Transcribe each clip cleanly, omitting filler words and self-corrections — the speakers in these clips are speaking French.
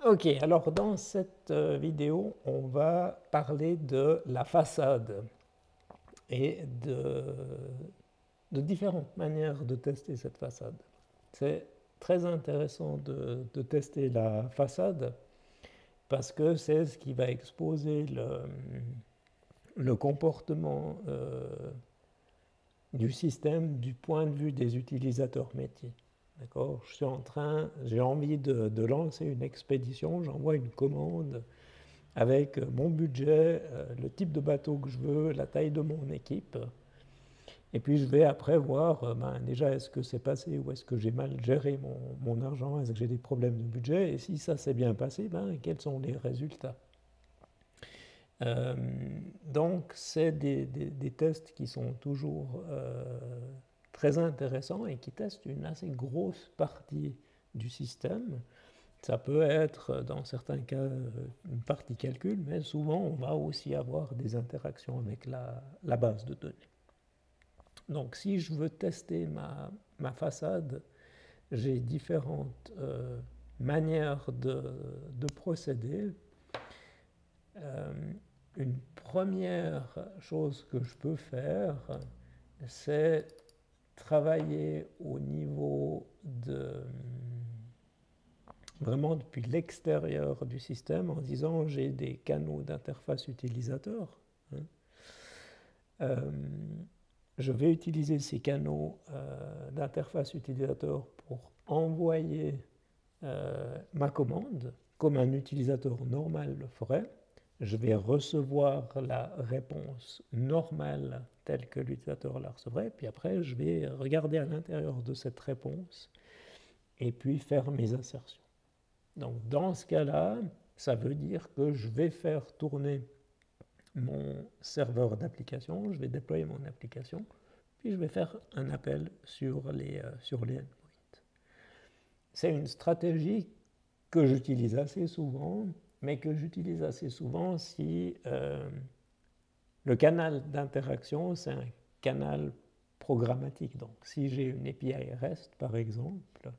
Ok, alors dans cette vidéo, on va parler de la façade et de différentes manières de tester cette façade. C'est très intéressant de tester la façade parce que c'est ce qui va exposer le comportement du système du point de vue des utilisateurs métiers. D'accord? J'ai envie de lancer une expédition, j'envoie une commande avec mon budget, le type de bateau que je veux, la taille de mon équipe. Et puis je vais après voir, déjà, est-ce que c'est passé ou est-ce que j'ai mal géré mon argent, est-ce que j'ai des problèmes de budget, et si ça s'est bien passé, quels sont les résultats. Donc c'est des tests qui sont toujours très intéressants et qui testent une assez grosse partie du système. Ça peut être, dans certains cas, une partie calcul, mais souvent, on va aussi avoir des interactions avec la base de données. Donc, si je veux tester ma façade, j'ai différentes manières de procéder. Une première chose que je peux faire, c'est travailler au niveau vraiment depuis l'extérieur du système en disant j'ai des canaux d'interface utilisateur. Je vais utiliser ces canaux d'interface utilisateur pour envoyer ma commande comme un utilisateur normal le ferait. Je vais recevoir la réponse normale telle que l'utilisateur la recevrait, puis après je vais regarder à l'intérieur de cette réponse et puis faire mes assertions. Donc dans ce cas-là, ça veut dire que je vais faire tourner mon serveur d'application, je vais déployer mon application, puis je vais faire un appel sur les endpoints. C'est une stratégie que j'utilise assez souvent, mais que j'utilise assez souvent si le canal d'interaction, c'est un canal programmatique. Donc si j'ai une API REST, par exemple,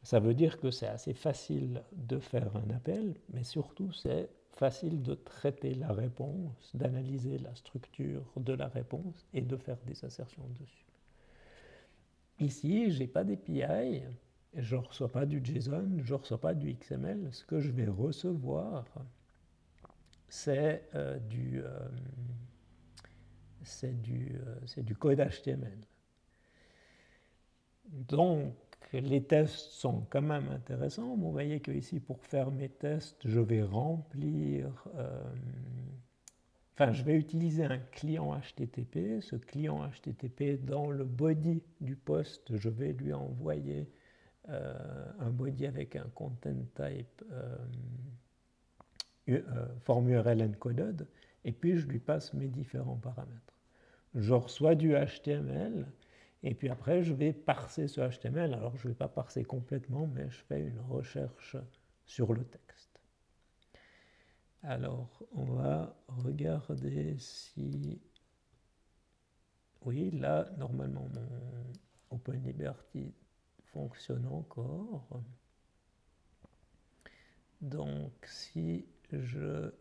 ça veut dire que c'est assez facile de faire un appel, mais surtout c'est facile de traiter la réponse, d'analyser la structure de la réponse et de faire des assertions dessus. Ici, je n'ai pas d'API, je ne reçois pas du JSON, je ne reçois pas du XML. Ce que je vais recevoir, c'est du code HTML. Donc, les tests sont quand même intéressants. Vous voyez que ici, pour faire mes tests, je vais remplir... je vais utiliser un client HTTP. Ce client HTTP, dans le body du post, je vais lui envoyer un body avec un content type form URL encoded, et puis je lui passe mes différents paramètres. Je reçois du HTML, et puis après je vais parser ce HTML. Alors je ne vais pas parser complètement, mais je fais une recherche sur le texte. Alors on va regarder si... Oui, là normalement mon OpenLiberty fonctionne encore. Donc si je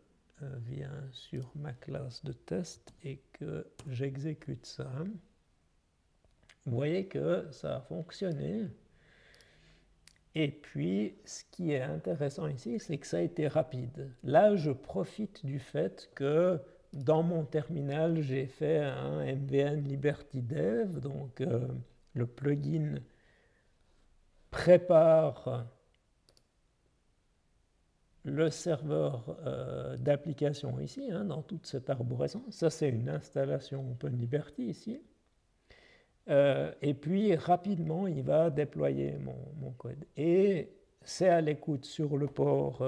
viens sur ma classe de test et que j'exécute ça, vous voyez que ça a fonctionné. Et puis, ce qui est intéressant ici, c'est que ça a été rapide. Là, je profite du fait que dans mon terminal, j'ai fait un MVN Liberty Dev, donc le plugin prépare le serveur d'application ici, dans toute cette arborescence. Ça, c'est une installation OpenLiberty ici. Et puis, rapidement, il va déployer mon code. Et c'est à l'écoute sur le port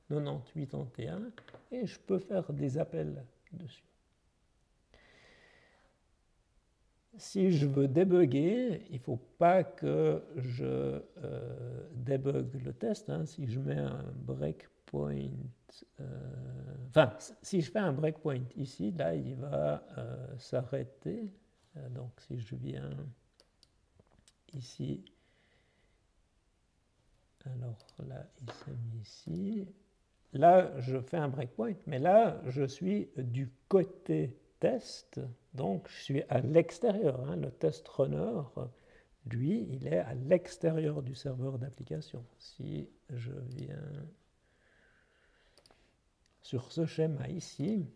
9881, et je peux faire des appels dessus. Si je veux débugger, il ne faut pas que je débug le test. Si je mets un breakpoint, si je fais un breakpoint ici, là, il va s'arrêter. Donc, si je viens ici Alors là, il s'est mis ici. Là, je fais un breakpoint, mais là, je suis du côté test, donc je suis à l'extérieur. Hein. Le test runner, lui, il est à l'extérieur du serveur d'application. Si je viens sur ce schéma ici,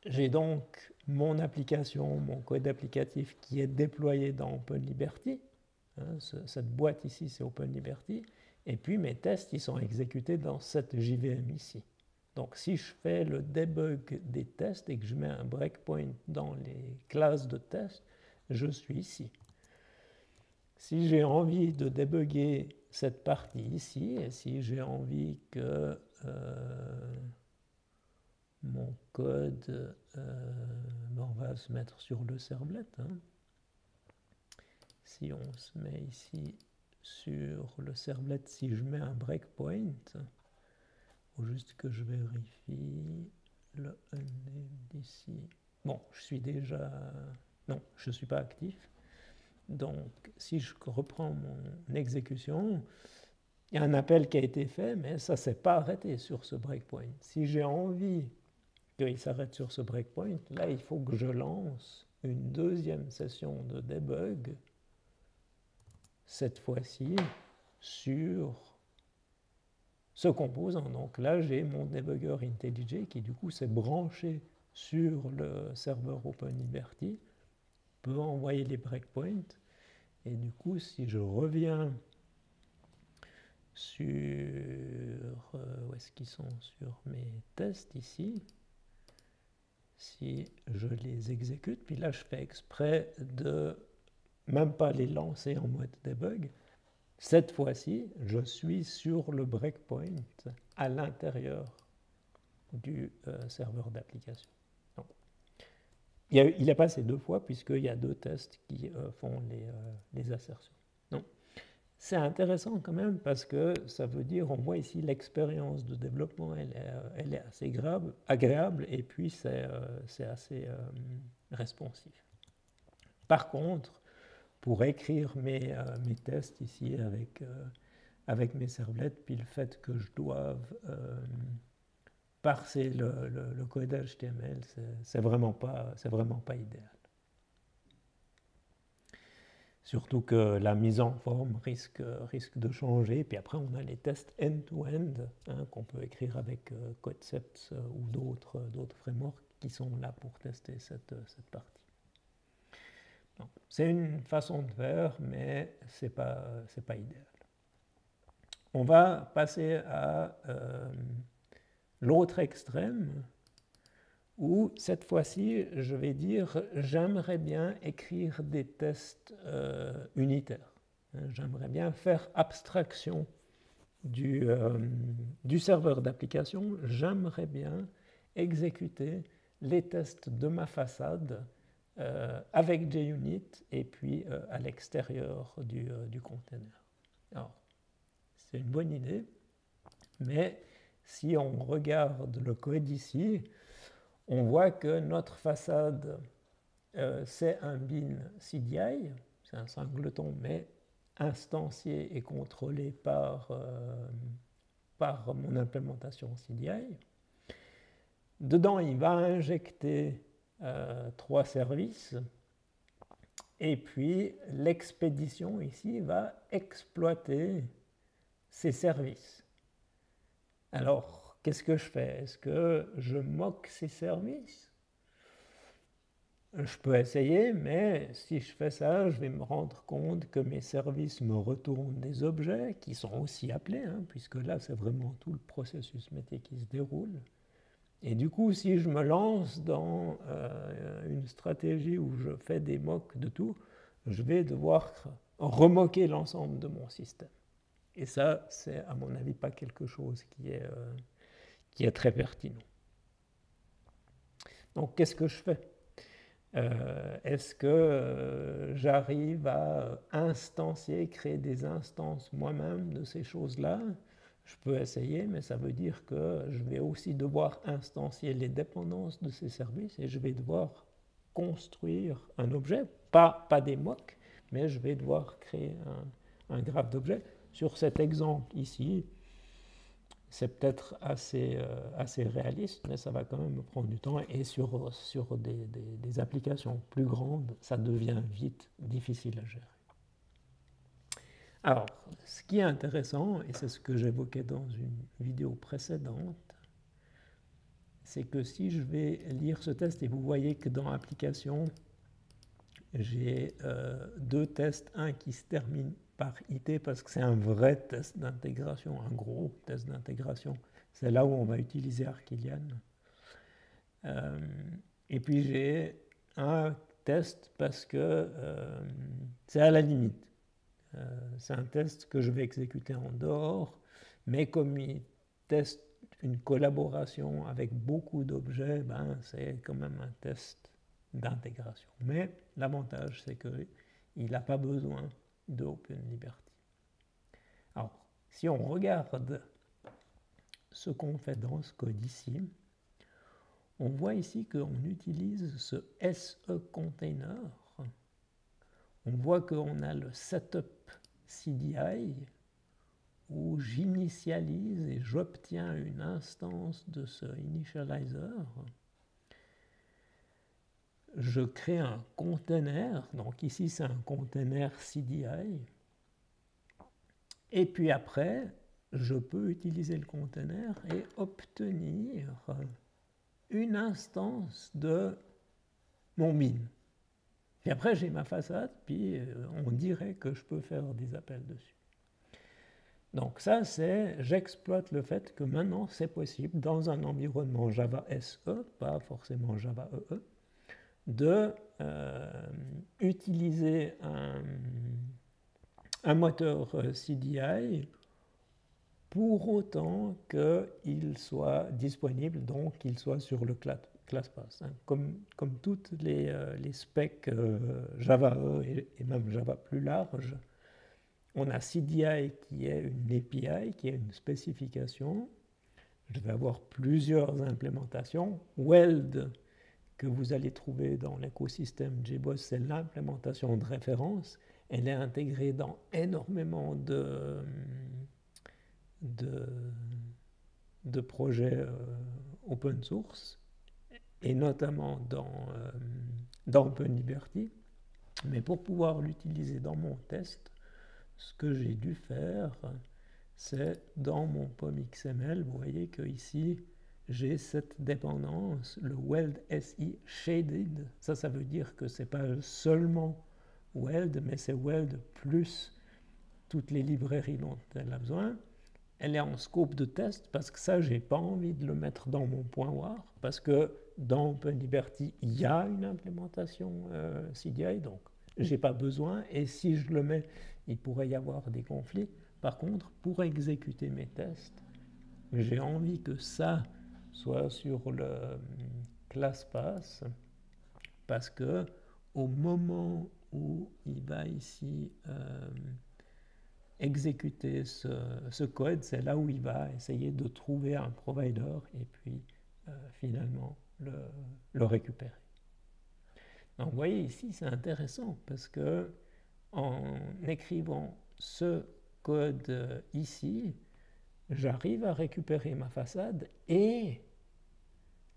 j'ai donc mon application, mon code applicatif qui est déployé dans OpenLiberty. Hein, cette boîte ici, c'est OpenLiberty. Et puis mes tests, ils sont exécutés dans cette JVM ici. Donc si je fais le debug des tests et que je mets un breakpoint dans les classes de tests, je suis ici. Si j'ai envie de débugger cette partie ici, et si j'ai envie que mon code, on va se mettre sur le servlet. Hein. Si on se met ici sur le servlet, si je mets un breakpoint, il faut juste que je vérifie le unnamed ici. Bon, je suis déjà... Non, je ne suis pas actif. Donc, si je reprends mon exécution, il y a un appel qui a été fait, mais ça ne s'est pas arrêté sur ce breakpoint. Si j'ai envie qu'il s'arrête sur ce breakpoint, là, il faut que je lance une deuxième session de debug, cette fois-ci sur ce composant. Donc là, j'ai mon debugger IntelliJ qui, du coup, s'est branché sur le serveur OpenLiberty, peut envoyer les breakpoints. Et du coup, si je reviens sur... où est-ce qu'ils sont? Sur mes tests ici. Si je les exécute, puis là, je fais exprès de même pas les lancer en mode debug. Cette fois-ci, je suis sur le breakpoint à l'intérieur du serveur d'application. Il est passé deux fois puisqu'il y a deux tests qui font les assertions. C'est intéressant quand même parce que ça veut dire, on voit ici l'expérience de développement, elle est assez agréable et puis c'est assez responsif. Par contre, pour écrire mes tests ici avec mes servlets, puis le fait que je doive parser le code HTML, c'est vraiment pas idéal. Surtout que la mise en forme risque de changer. Puis après, on a les tests end-to-end qu'on peut écrire avec Concepts ou d'autres frameworks qui sont là pour tester cette partie. C'est une façon de faire, mais ce n'est pas idéal. On va passer à l'autre extrême, où cette fois-ci, je vais dire, j'aimerais bien écrire des tests unitaires. J'aimerais bien faire abstraction du serveur d'application. J'aimerais bien exécuter les tests de ma façade avec JUnit et puis à l'extérieur du container. Alors, c'est une bonne idée, mais si on regarde le code ici, on voit que notre façade, c'est un bin CDI, c'est un singleton, mais instancié et contrôlé par mon implémentation CDI. Dedans, il va injecter 3 services, et puis l'expédition ici va exploiter ces services. Alors, qu'est-ce que je fais? Est-ce que je moque ces services? Je peux essayer, mais si je fais ça, je vais me rendre compte que mes services me retournent des objets qui sont aussi appelés, puisque là, c'est vraiment tout le processus métier qui se déroule. Et du coup, si je me lance dans une stratégie où je fais des mocks de tout, je vais devoir remoquer l'ensemble de mon système. Et ça, c'est à mon avis pas quelque chose qui est très pertinent. Donc, qu'est-ce que je fais? Est-ce que j'arrive à instancier, créer des instances moi-même de ces choses-là? Je peux essayer, mais ça veut dire que je vais aussi devoir instancier les dépendances de ces services et je vais devoir construire un objet, pas des mocks, mais je vais devoir créer un graphe d'objets sur cet exemple ici, c'est peut-être assez réaliste, mais ça va quand même me prendre du temps. Et sur des applications plus grandes, ça devient vite difficile à gérer. Alors, ce qui est intéressant, et c'est ce que j'évoquais dans une vidéo précédente, c'est que si je vais lire ce test, et vous voyez que dans l'application, j'ai deux tests, un qui se termine par IT parce que c'est un vrai test d'intégration, un gros test d'intégration. C'est là où on va utiliser Arquillian. Et puis j'ai un test parce que c'est à la limite. C'est un test que je vais exécuter en dehors, mais comme il teste une collaboration avec beaucoup d'objets, ben, c'est quand même un test d'intégration. Mais l'avantage, c'est qu'il n'a pas besoin de OpenLiberty. Alors, si on regarde ce qu'on fait dans ce code ici, on voit ici qu'on utilise ce SE container. On voit qu'on a le setup CDI où j'initialise et j'obtiens une instance de ce initializer. Je crée un container, donc ici c'est un container CDI. Et puis après, je peux utiliser le container et obtenir une instance de mon bin. Puis après, j'ai ma façade, puis on dirait que je peux faire des appels dessus. Donc ça, j'exploite le fait que maintenant, c'est possible, dans un environnement Java SE, pas forcément Java EE, de utiliser un moteur CDI pour autant qu'il soit disponible, donc qu'il soit sur le ClassPass. Hein. Comme toutes les specs Java E et même Java plus large, on a CDI qui est une API, qui est une spécification. Je vais avoir plusieurs implémentations. Weld, que vous allez trouver dans l'écosystème JBoss, c'est l'implémentation de référence. Elle est intégrée dans énormément de projets open source, et notamment dans OpenLiberty. Mais pour pouvoir l'utiliser dans mon test, ce que j'ai dû faire, c'est dans mon POM.xml, vous voyez que ici j'ai cette dépendance, le Weld SI Shaded. Ça veut dire que ce n'est pas seulement Weld, mais c'est Weld plus toutes les librairies dont elle a besoin. Elle est en scope de test parce que ça, je n'ai pas envie de le mettre dans mon point .war parce que dans OpenLiberty, il y a une implémentation CDI, donc je n'ai pas besoin. Et si je le mets, il pourrait y avoir des conflits. Par contre, pour exécuter mes tests, j'ai envie que ça soit sur le ClassPass parce que au moment où il va ici exécuter ce code, c'est là où il va essayer de trouver un provider et puis finalement le récupérer. Donc vous voyez ici, c'est intéressant parce que en écrivant ce code ici, j'arrive à récupérer ma façade et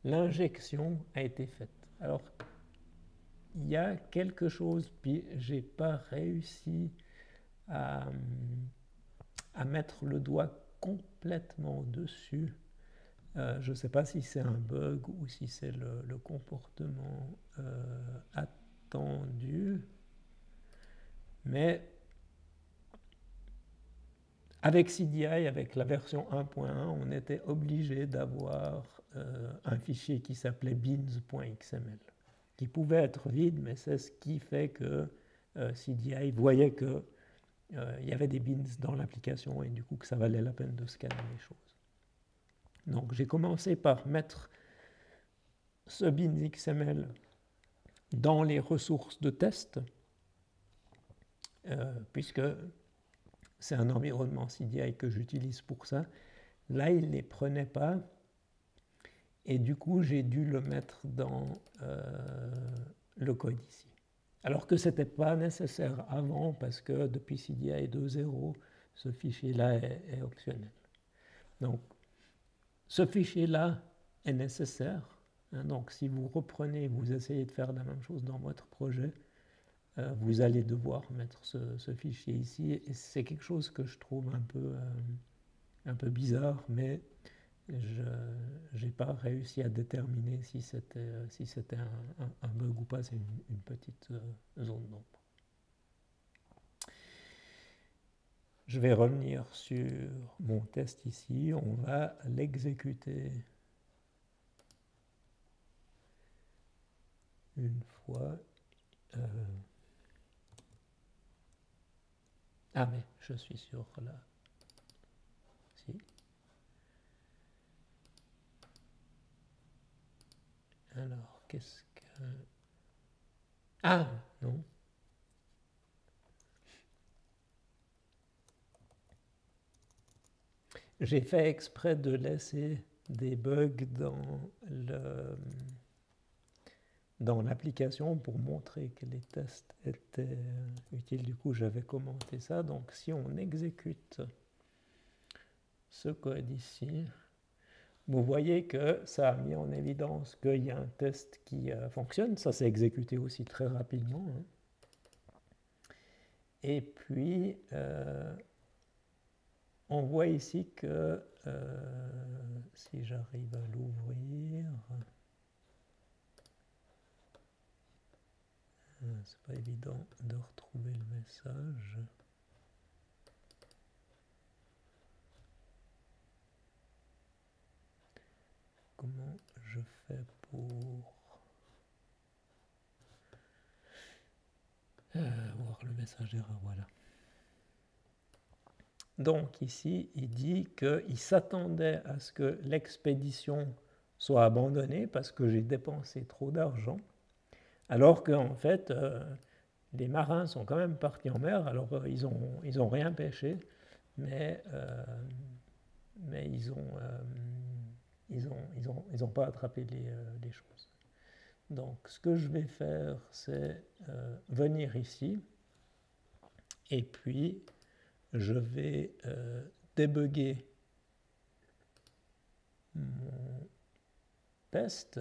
l'injection a été faite. Alors, il y a quelque chose, puis je n'ai pas réussi à mettre le doigt complètement dessus. Je ne sais pas si c'est un bug ou si c'est le comportement attendu, mais avec CDI, avec la version 1.1, on était obligé d'avoir un fichier qui s'appelait beans.xml, qui pouvait être vide, mais c'est ce qui fait que CDI voyait que il y avait des beans dans l'application et du coup que ça valait la peine de scanner les choses. Donc j'ai commencé par mettre ce beans XML dans les ressources de test, puisque c'est un environnement CDI que j'utilise pour ça. Là, il ne les prenait pas et du coup j'ai dû le mettre dans le code ici. Alors que ce n'était pas nécessaire avant, parce que depuis CDI 2.0, ce fichier-là est optionnel. Donc, ce fichier-là est nécessaire. Hein, donc, si vous reprenez, vous essayez de faire la même chose dans votre projet, vous allez devoir mettre ce fichier ici. Et c'est quelque chose que je trouve un peu bizarre, mais je n'ai pas réussi à déterminer si c'était un bug ou pas. C'est une petite zone d'ombre. Je vais revenir sur mon test ici. On va l'exécuter une fois. Ah, mais je suis sur là. Si. Alors, qu'est-ce que... Ah, non. J'ai fait exprès de laisser des bugs dans l'application pour montrer que les tests étaient utiles. Du coup, j'avais commenté ça. Donc, si on exécute ce code ici, vous voyez que ça a mis en évidence qu'il y a un test qui fonctionne. Ça s'est exécuté aussi très rapidement. Hein. Et puis, on voit ici que si j'arrive à l'ouvrir, c'est pas évident de retrouver le message. Comment je fais pour voir le message d'erreur? Voilà. Donc ici, il dit qu'il s'attendait à ce que l'expédition soit abandonnée parce que j'ai dépensé trop d'argent, alors qu'en fait, les marins sont quand même partis en mer. Alors ils ont rien pêché, mais ils ont pas attrapé les choses. Donc ce que je vais faire, c'est venir ici et puis je vais débugger mon test.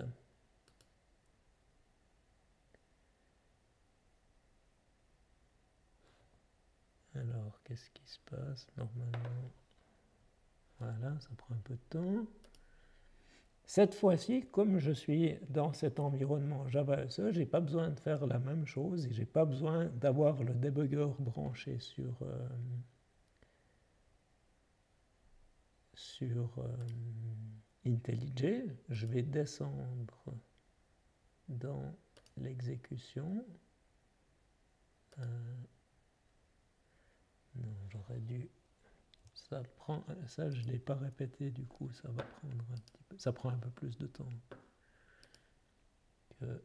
Alors, qu'est-ce qui se passe normalement? Voilà, ça prend un peu de temps. Cette fois-ci, comme je suis dans cet environnement Java SE, je n'ai pas besoin de faire la même chose et je n'ai pas besoin d'avoir le debugger branché sur IntelliJ. Je vais descendre dans l'exécution. Non, j'aurais dû... Ça, je ne l'ai pas répété, du coup, ça va prendre un petit peu... Ça prend un peu plus de temps que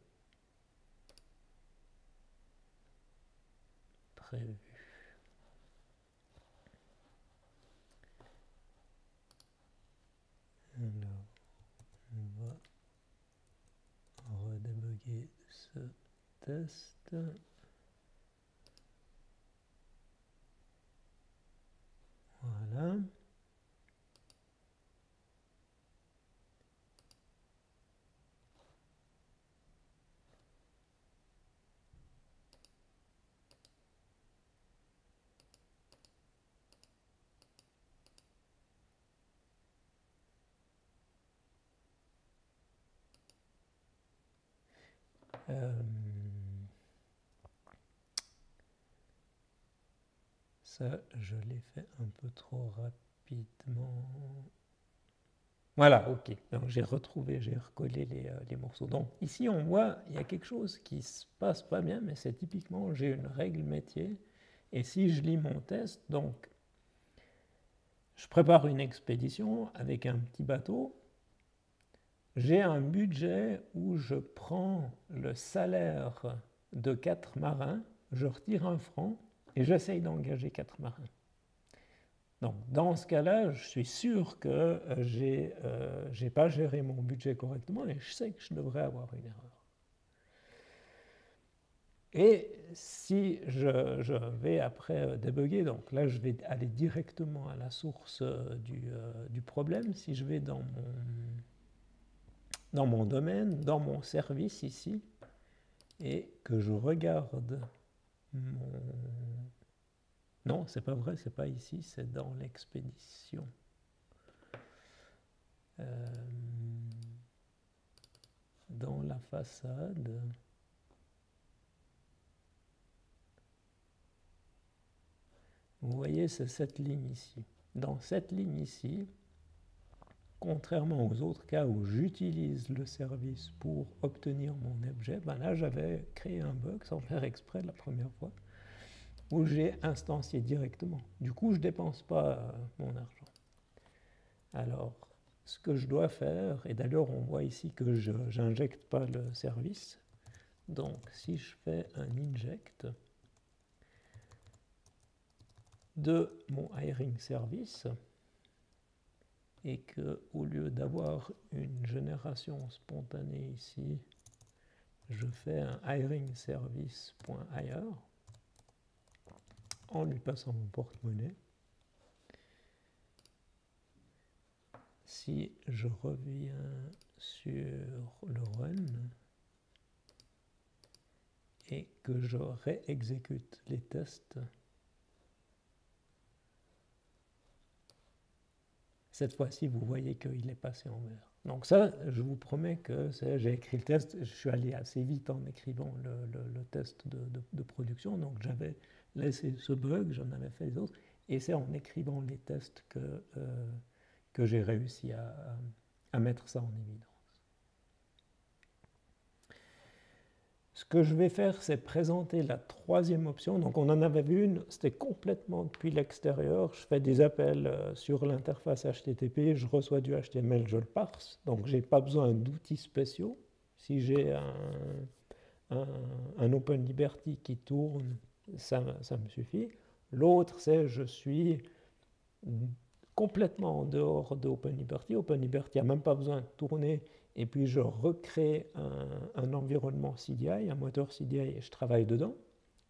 prévu. Alors, on va redébugger ce test. Voilà. Ça, je l'ai fait un peu trop rapidement. Voilà, ok. Donc j'ai retrouvé, j'ai recollé les morceaux. Donc ici, on voit, il y a quelque chose qui se passe pas bien, mais c'est typiquement, j'ai une règle métier. Et si je lis mon test, donc je prépare une expédition avec un petit bateau. J'ai un budget où je prends le salaire de 4 marins, je retire 1 franc et j'essaye d'engager 4 marins. Donc, dans ce cas-là, je suis sûr que j'ai pas géré mon budget correctement et je sais que je devrais avoir une erreur. Et si je vais après débugger, donc là je vais aller directement à la source du problème. Si je vais dans mon domaine, dans mon service ici, et que je regarde mon... Non, c'est pas vrai, c'est pas ici, c'est dans l'expédition. Dans la façade... Vous voyez, c'est cette ligne ici. Dans cette ligne ici, contrairement aux autres cas où j'utilise le service pour obtenir mon objet, ben là j'avais créé un bug sans faire exprès la première fois, où j'ai instancié directement. Du coup, je ne dépense pas mon argent. Alors, ce que je dois faire, et d'ailleurs on voit ici que je n'injecte pas le service, donc si je fais un inject de mon hiring service, et que au lieu d'avoir une génération spontanée ici, je fais un hiring service.hire en lui passant mon porte-monnaie. Si je reviens sur le run et que je réexécute les tests, cette fois-ci, vous voyez qu'il est passé en vert. Donc ça, je vous promets que j'ai écrit le test, je suis allé assez vite en écrivant le test de production, donc j'avais laissé ce bug, j'en avais fait les autres, et c'est en écrivant les tests que j'ai réussi à mettre ça en évidence. Ce que je vais faire, c'est présenter la troisième option. Donc on en avait vu une, c'était complètement depuis l'extérieur. Je fais des appels sur l'interface HTTP, je reçois du HTML, je le parse. Donc je n'ai pas besoin d'outils spéciaux. Si j'ai un OpenLiberty qui tourne, ça me suffit. L'autre, c'est je suis complètement en dehors d'OpenLiberty. OpenLiberty n'a même pas besoin de tourner. Et puis je recrée un environnement CDI, un moteur CDI, et je travaille dedans.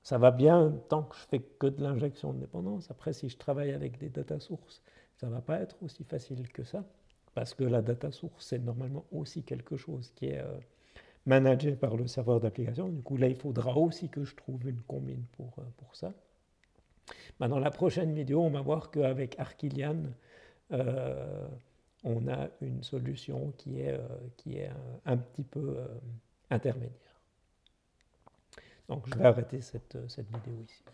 Ça va bien tant que je fais que de l'injection de dépendance. Après, si je travaille avec des data sources, ça ne va pas être aussi facile que ça, parce que la data source, c'est normalement aussi quelque chose qui est managé par le serveur d'application. Du coup, là, il faudra aussi que je trouve une combine pour ça. Dans la prochaine vidéo, on va voir qu'avec Arquillian, on a une solution qui est un petit peu intermédiaire. Donc je vais arrêter cette vidéo ici.